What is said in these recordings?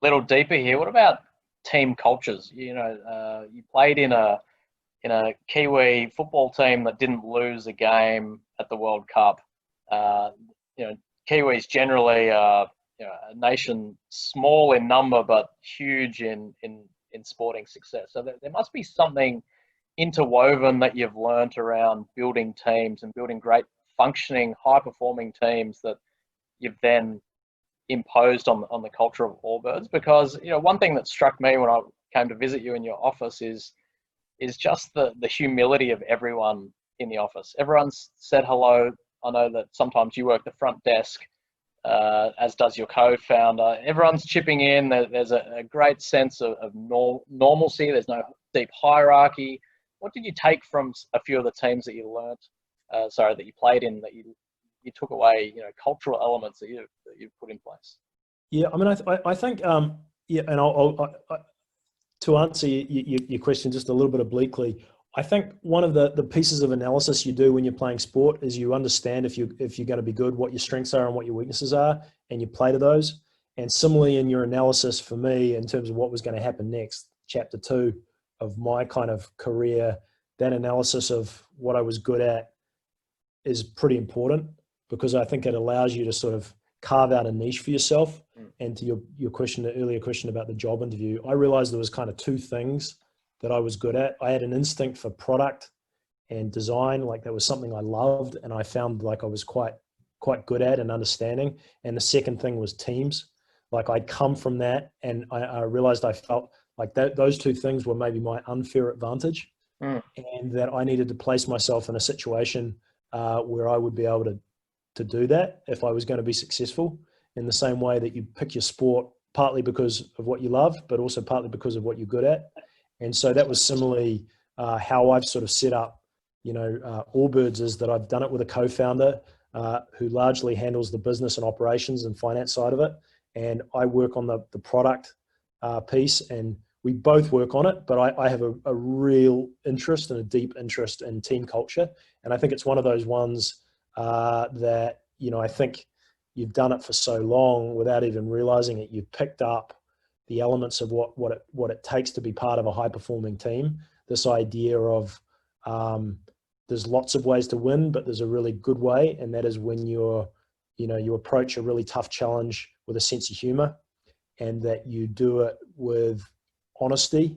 little deeper here. What about team cultures? You played in a Kiwi football team that didn't lose a game at the World Cup. Uh, you know, Kiwis generally are a nation small in number but huge in sporting success. So there must be something interwoven that you've learnt around building teams and building great functioning, high performing teams that you've then imposed on the culture of Allbirds. Because one thing that struck me when I came to visit you in your office is just the humility of everyone in the office. Everyone's said hello. I know that sometimes you work the front desk, as does your co-founder. Everyone's chipping in. There's a great sense of normalcy. There's no deep hierarchy. What did you take from a few of the teams that you learnt, that you played in, that you took away, cultural elements that you put in place? Yeah, I mean, I think, yeah, and to answer your question just a little bit obliquely, I think one of the pieces of analysis you do when you're playing sport is you understand if you're going to be good, what your strengths are and what your weaknesses are, and you play to those. And similarly in your analysis for me, in terms of what was going to happen next, chapter 2 of my kind of career, that analysis of what I was good at is pretty important, because I think it allows you to sort of carve out a niche for yourself. And to your question, the earlier question about the job interview, I realized there was kind of two things that I was good at. I had an instinct for product and design, like that was something I loved, and I found like I was quite good at and understanding. And the second thing was teams. Like I'd come from that, and I realized I felt like those two things were maybe my unfair advantage, and that I needed to place myself in a situation where I would be able to do that if I was going to be successful, in the same way that you pick your sport partly because of what you love, but also partly because of what you're good at. And so that was similarly how I've sort of set up, Allbirds, is that I've done it with a co-founder who largely handles the business and operations and finance side of it. And I work on the product piece, and we both work on it, but I have a real interest and a deep interest in team culture. And I think it's one of those ones that, I think you've done it for so long without even realizing it. You've picked up the elements of what it takes to be part of a high performing team. This idea of there's lots of ways to win, but there's a really good way. And that is when you approach a really tough challenge with a sense of humor, and that you do it with honesty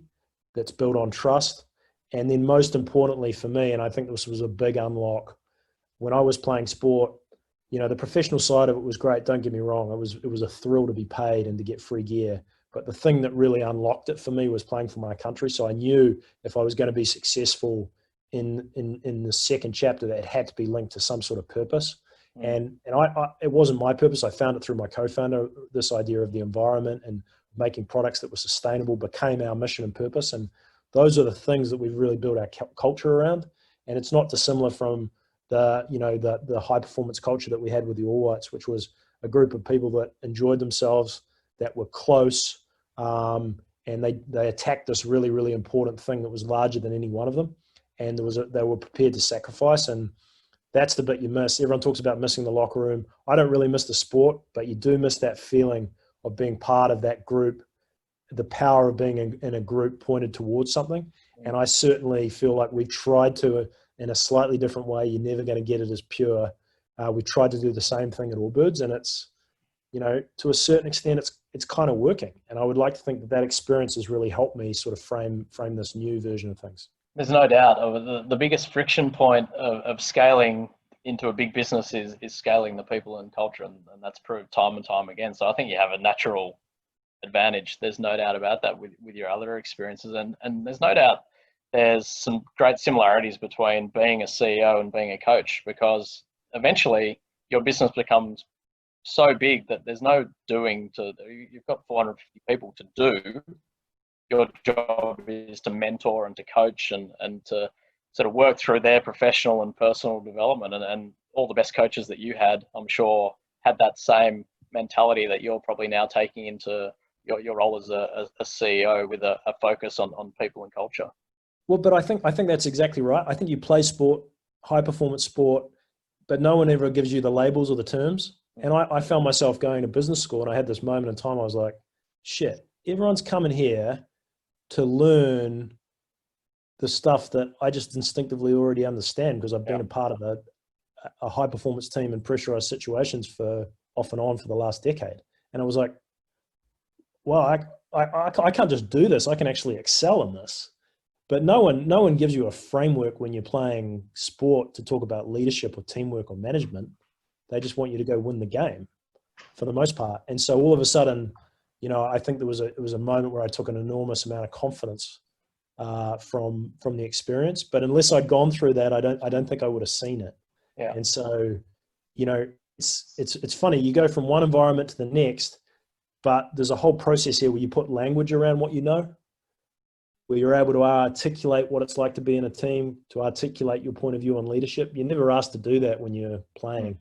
that's built on trust. And then most importantly for me, and I think this was a big unlock when I was playing sport, the professional side of it was great. Don't get me wrong. It was a thrill to be paid and to get free gear. But the thing that really unlocked it for me was playing for my country. So I knew if I was going to be successful in the second chapter, that it had to be linked to some sort of purpose. And it wasn't my purpose. I found it through my co-founder. This idea of the environment and making products that were sustainable became our mission and purpose. And those are the things that we've really built our culture around. And it's not dissimilar from the high performance culture that we had with the All Whites, which was a group of people that enjoyed themselves, that were close, and they attacked this really, really important thing that was larger than any one of them. And they were prepared to sacrifice. And that's the bit you miss. Everyone talks about missing the locker room. I don't really miss the sport, but you do miss that feeling of being part of that group, the power of being in a group pointed towards something. And I certainly feel like we've tried to, in a slightly different way. You're never going to get it as pure. We tried to do the same thing at Allbirds, and it's, to a certain extent, it's kind of working. And I would like to think that experience has really helped me sort of frame this new version of things. There's no doubt of the biggest friction point of scaling into a big business is scaling the people and culture, and that's proved time and time again. So I think you have a natural advantage. There's no doubt about that with your other experiences, and there's no doubt there's some great similarities between being a CEO and being a coach, because eventually your business becomes so big that there's no doing you've got 450 people to do. Your job is to mentor and to coach and to sort of work through their professional and personal development. And all the best coaches that you had, I'm sure, had that same mentality that you're probably now taking into your role as a CEO, with a focus on people and culture. Well, but I think that's exactly right. I think you play sport, high performance sport, but no one ever gives you the labels or the terms. And I found myself going to business school, and I had this moment in time. I was like, shit, everyone's coming here to learn the stuff that I just instinctively already understand because I've been a part of a high performance team in pressurized situations for off and on for the last decade. And I was like, well, I can't just do this. I can actually excel in this. But no one gives you a framework when you're playing sport to talk about leadership or teamwork or management. They just want you to go win the game for the most part. And so all of a sudden, I think it was a moment where I took an enormous amount of confidence from the experience. But unless I'd gone through that, I don't think I would have seen it. Yeah. And so, it's funny. You go from one environment to the next, but there's a whole process here where you put language around what you know, where you're able to articulate what it's like to be in a team, to articulate your point of view on leadership. You're never asked to do that when you're playing.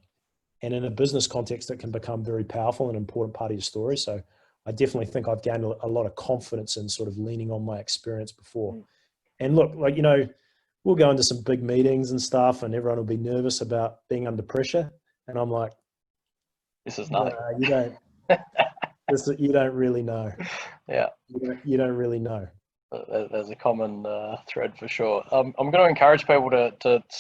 And in a business context, it can become very powerful and important part of your story. So I definitely think I've gained a lot of confidence in sort of leaning on my experience before. And look, we'll go into some big meetings and stuff and everyone will be nervous about being under pressure. And I'm like, this is nothing. You don't, you don't really know. Yeah. You don't really know. There's a common thread for sure. I'm going to encourage people to start